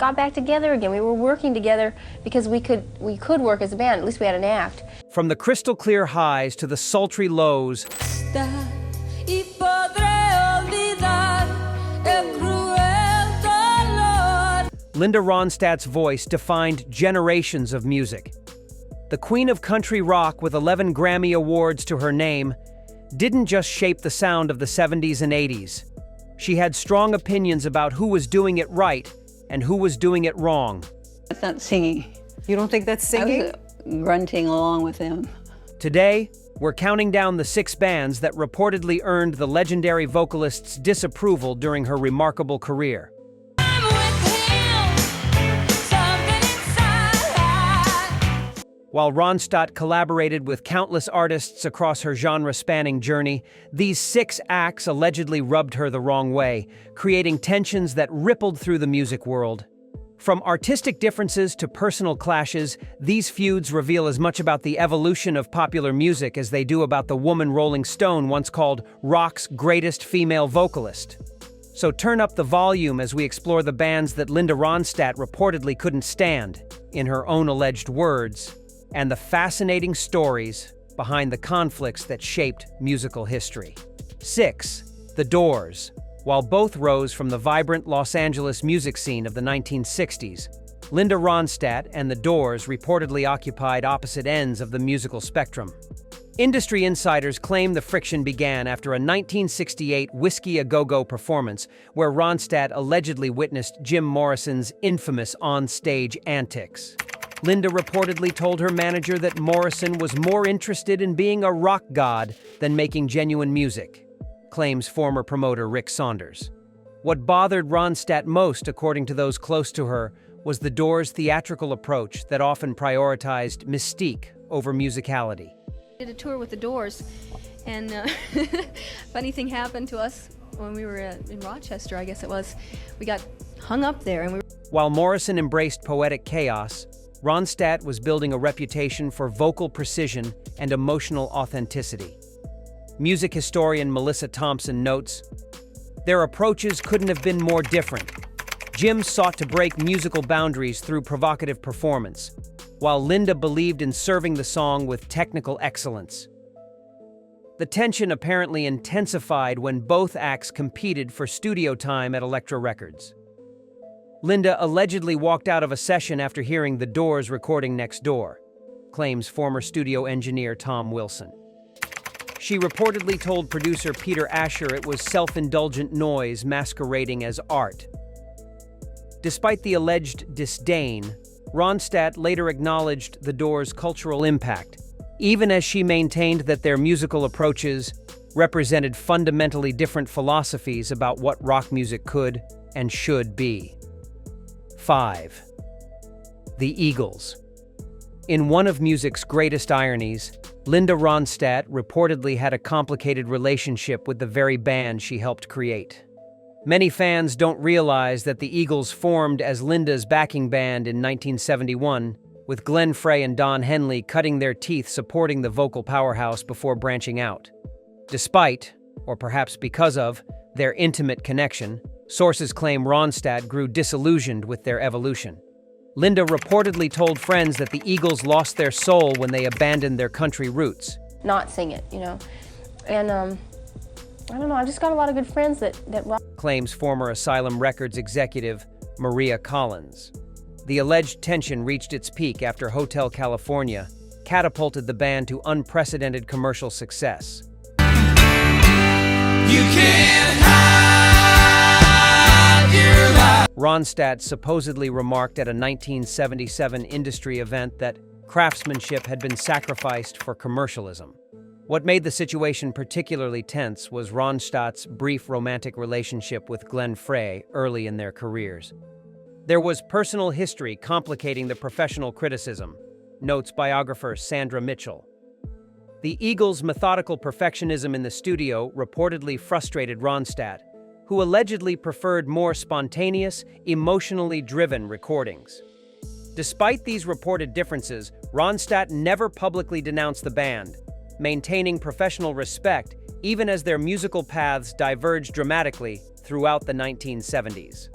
got back together again. We were working together because we could work as a band. At least we had an act. From the crystal clear highs to the sultry lows, Linda Ronstadt's voice defined generations of music. The queen of country rock with 11 Grammy Awards to her name didn't just shape the sound of the 70s and 80s. She had strong opinions about who was doing it right and who was doing it wrong. That's not singing. You don't think that's singing? I was grunting along with him. Today, we're counting down the 6 bands that reportedly earned the legendary vocalist's disapproval during her remarkable career. While Ronstadt collaborated with countless artists across her genre-spanning journey, these 6 acts allegedly rubbed her the wrong way, creating tensions that rippled through the music world. From artistic differences to personal clashes, these feuds reveal as much about the evolution of popular music as they do about the woman Rolling Stone once called rock's greatest female vocalist. So turn up the volume as we explore the bands that Linda Ronstadt reportedly couldn't stand, in her own alleged words, and the fascinating stories behind the conflicts that shaped musical history. 6. The Doors. While both rose from the vibrant Los Angeles music scene of the 1960s, Linda Ronstadt and The Doors reportedly occupied opposite ends of the musical spectrum. Industry insiders claim the friction began after a 1968 Whiskey A Go-Go performance where Ronstadt allegedly witnessed Jim Morrison's infamous on-stage antics. Linda reportedly told her manager that Morrison was more interested in being a rock god than making genuine music, claims former promoter Rick Saunders. What bothered Ronstadt most, according to those close to her, was the Doors' theatrical approach that often prioritized mystique over musicality. Did a tour with the Doors, and funny thing happened to us when we were in Rochester, I guess it was. We got hung up there, and While Morrison embraced poetic chaos, Ronstadt was building a reputation for vocal precision and emotional authenticity. Music historian Melissa Thompson notes, "Their approaches couldn't have been more different. Jim sought to break musical boundaries through provocative performance, while Linda believed in serving the song with technical excellence." The tension apparently intensified when both acts competed for studio time at Elektra Records. Linda allegedly walked out of a session after hearing The Doors recording next door, claims former studio engineer Tom Wilson. She reportedly told producer Peter Asher it was self-indulgent noise masquerading as art. Despite the alleged disdain, Ronstadt later acknowledged The Doors' cultural impact, even as she maintained that their musical approaches represented fundamentally different philosophies about what rock music could and should be. 5. The Eagles. In one of music's greatest ironies, Linda Ronstadt reportedly had a complicated relationship with the very band she helped create. Many fans don't realize that the Eagles formed as Linda's backing band in 1971, with Glenn Frey and Don Henley cutting their teeth supporting the vocal powerhouse before branching out. Despite, or perhaps because of, their intimate connection, sources claim Ronstadt grew disillusioned with their evolution. Linda reportedly told friends that the Eagles lost their soul when they abandoned their country roots. Not sing it, you know. And I don't know, I've just got a lot of good friends that rock. Claims former Asylum Records executive Maria Collins. The alleged tension reached its peak after Hotel California catapulted the band to unprecedented commercial success. You can't hide your life. Ronstadt supposedly remarked at a 1977 industry event that craftsmanship had been sacrificed for commercialism. What made the situation particularly tense was Ronstadt's brief romantic relationship with Glenn Frey early in their careers. There was personal history complicating the professional criticism, notes biographer Sandra Mitchell. The Eagles' methodical perfectionism in the studio reportedly frustrated Ronstadt, who allegedly preferred more spontaneous, emotionally driven recordings. Despite these reported differences, Ronstadt never publicly denounced the band, maintaining professional respect even as their musical paths diverged dramatically throughout the 1970s.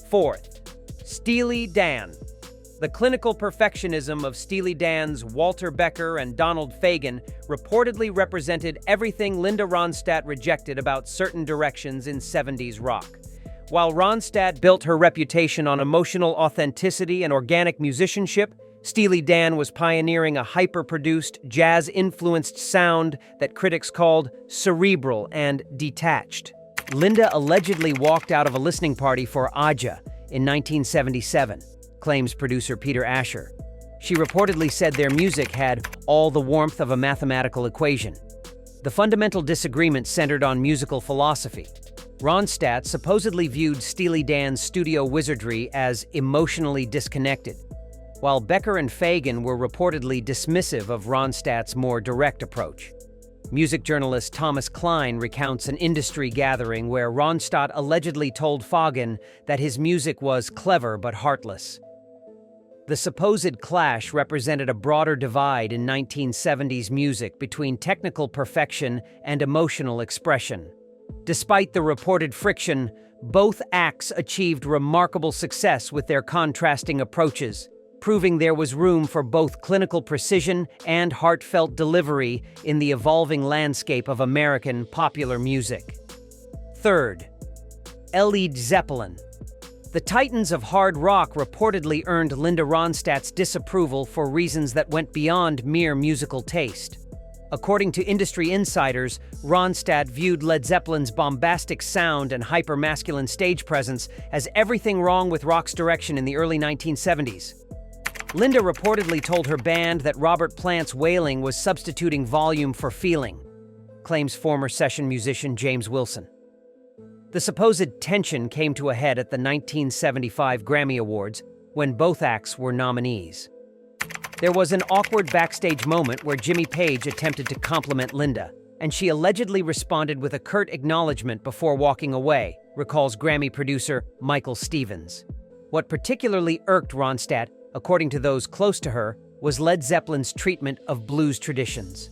4th, Steely Dan. The clinical perfectionism of Steely Dan's Walter Becker and Donald Fagen reportedly represented everything Linda Ronstadt rejected about certain directions in 70s rock. While Ronstadt built her reputation on emotional authenticity and organic musicianship, Steely Dan was pioneering a hyper-produced, jazz-influenced sound that critics called cerebral and detached. Linda allegedly walked out of a listening party for Aja in 1977, claims producer Peter Asher. She reportedly said their music had all the warmth of a mathematical equation. The fundamental disagreement centered on musical philosophy. Ronstadt supposedly viewed Steely Dan's studio wizardry as emotionally disconnected, while Becker and Fagen were reportedly dismissive of Ronstadt's more direct approach. Music journalist Thomas Klein recounts an industry gathering where Ronstadt allegedly told Fagen that his music was clever but heartless. The supposed clash represented a broader divide in 1970s music between technical perfection and emotional expression. Despite the reported friction, both acts achieved remarkable success with their contrasting approaches, proving there was room for both clinical precision and heartfelt delivery in the evolving landscape of American popular music. Third, Led Zeppelin. The titans of hard rock reportedly earned Linda Ronstadt's disapproval for reasons that went beyond mere musical taste. According to industry insiders, Ronstadt viewed Led Zeppelin's bombastic sound and hyper-masculine stage presence as everything wrong with rock's direction in the early 1970s. Linda reportedly told her band that Robert Plant's wailing was substituting volume for feeling, claims former session musician James Wilson. The supposed tension came to a head at the 1975 Grammy Awards when both acts were nominees. There was an awkward backstage moment where Jimmy Page attempted to compliment Linda, and she allegedly responded with a curt acknowledgement before walking away, recalls Grammy producer Michael Stevens. What particularly irked Ronstadt, according to those close to her, was Led Zeppelin's treatment of blues traditions.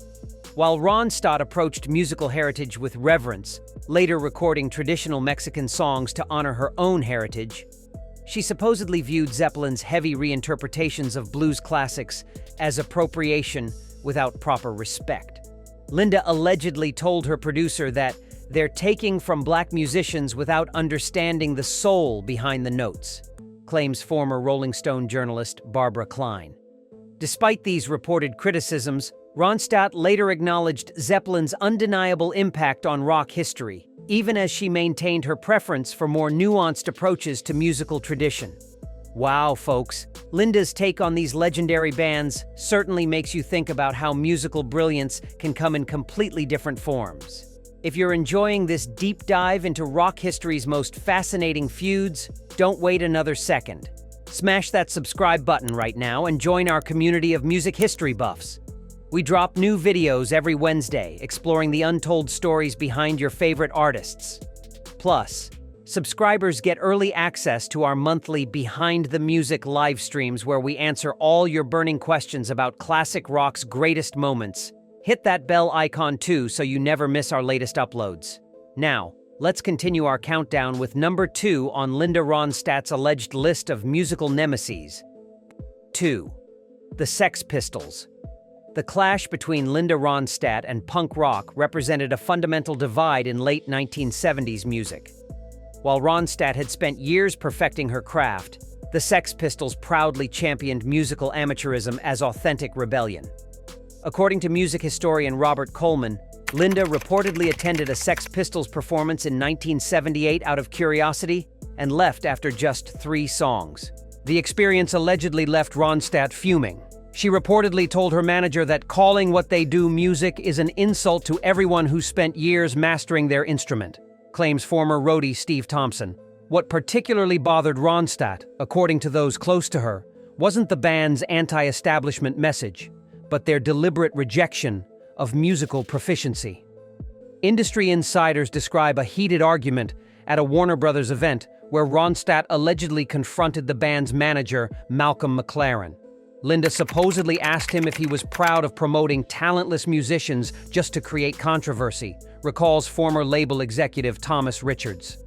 While Ronstadt approached musical heritage with reverence, later recording traditional Mexican songs to honor her own heritage, she supposedly viewed Zeppelin's heavy reinterpretations of blues classics as appropriation without proper respect. Linda allegedly told her producer that they're taking from black musicians without understanding the soul behind the notes, claims former Rolling Stone journalist Barbara Klein. Despite these reported criticisms, Ronstadt later acknowledged Zeppelin's undeniable impact on rock history, even as she maintained her preference for more nuanced approaches to musical tradition. Wow, folks, Linda's take on these legendary bands certainly makes you think about how musical brilliance can come in completely different forms. If you're enjoying this deep dive into rock history's most fascinating feuds, don't wait another second. Smash that subscribe button right now and join our community of music history buffs. We drop new videos every Wednesday exploring the untold stories behind your favorite artists. Plus, subscribers get early access to our monthly Behind the Music live streams where we answer all your burning questions about classic rock's greatest moments. Hit that bell icon too so you never miss our latest uploads. Now, let's continue our countdown with number 2 on Linda Ronstadt's alleged list of musical nemeses. 2. The Sex Pistols. The clash between Linda Ronstadt and punk rock represented a fundamental divide in late 1970s music. While Ronstadt had spent years perfecting her craft, the Sex Pistols proudly championed musical amateurism as authentic rebellion. According to music historian Robert Coleman, Linda reportedly attended a Sex Pistols performance in 1978 out of curiosity and left after just 3 songs. The experience allegedly left Ronstadt fuming. She reportedly told her manager that calling what they do music is an insult to everyone who spent years mastering their instrument, claims former roadie Steve Thompson. What particularly bothered Ronstadt, according to those close to her, wasn't the band's anti-establishment message, but their deliberate rejection of musical proficiency. Industry insiders describe a heated argument at a Warner Brothers event where Ronstadt allegedly confronted the band's manager, Malcolm McLaren. Linda supposedly asked him if he was proud of promoting talentless musicians just to create controversy, recalls former label executive Thomas Richards.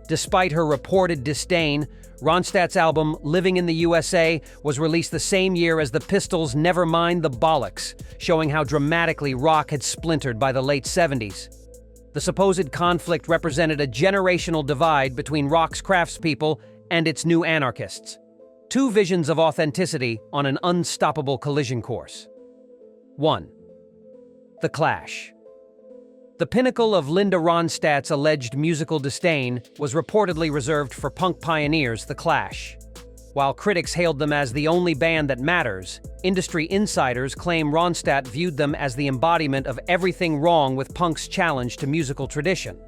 Despite her reported disdain, Ronstadt's album, Living in the USA, was released the same year as the Pistols' Nevermind the Bollocks, showing how dramatically rock had splintered by the late 70s. The supposed conflict represented a generational divide between rock's craftspeople and its new anarchists. Two visions of authenticity on an unstoppable collision course. 1. The Clash. The pinnacle of Linda Ronstadt's alleged musical disdain was reportedly reserved for punk pioneers, The Clash. While critics hailed them as the only band that matters, industry insiders claim Ronstadt viewed them as the embodiment of everything wrong with punk's challenge to musical tradition.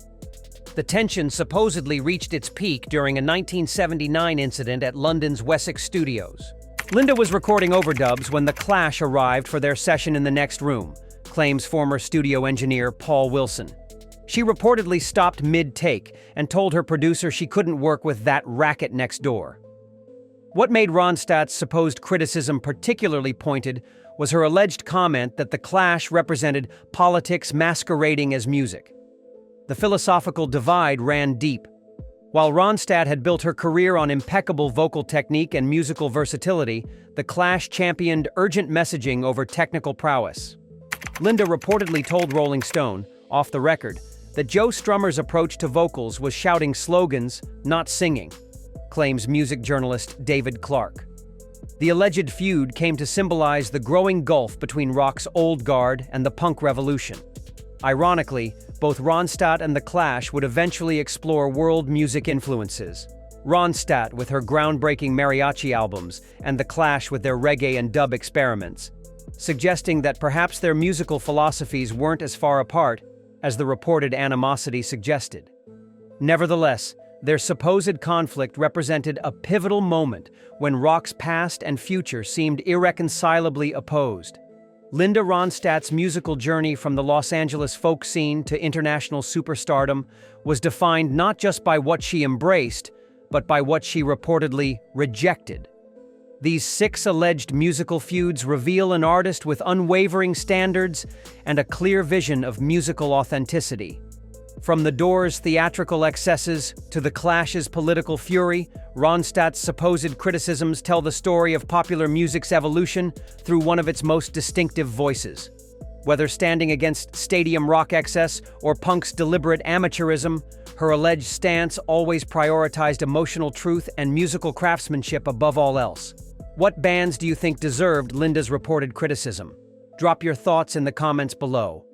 The tension supposedly reached its peak during a 1979 incident at London's Wessex Studios. Linda was recording overdubs when The Clash arrived for their session in the next room, claims former studio engineer Paul Wilson. She reportedly stopped mid-take and told her producer she couldn't work with that racket next door. What made Ronstadt's supposed criticism particularly pointed was her alleged comment that The Clash represented politics masquerading as music. The philosophical divide ran deep. While Ronstadt had built her career on impeccable vocal technique and musical versatility, The Clash championed urgent messaging over technical prowess. Linda reportedly told Rolling Stone, off the record, that Joe Strummer's approach to vocals was shouting slogans, not singing, claims music journalist David Clark. The alleged feud came to symbolize the growing gulf between rock's old guard and the punk revolution. Ironically, both Ronstadt and The Clash would eventually explore world music influences. Ronstadt with her groundbreaking mariachi albums, and The Clash with their reggae and dub experiments, suggesting that perhaps their musical philosophies weren't as far apart as the reported animosity suggested. Nevertheless, their supposed conflict represented a pivotal moment when rock's past and future seemed irreconcilably opposed. Linda Ronstadt's musical journey from the Los Angeles folk scene to international superstardom was defined not just by what she embraced, but by what she reportedly rejected. These 6 alleged musical feuds reveal an artist with unwavering standards and a clear vision of musical authenticity. From The Doors' theatrical excesses to The Clash's political fury, Ronstadt's supposed criticisms tell the story of popular music's evolution through one of its most distinctive voices. Whether standing against stadium rock excess or punk's deliberate amateurism, her alleged stance always prioritized emotional truth and musical craftsmanship above all else. What bands do you think deserved Linda's reported criticism? Drop your thoughts in the comments below.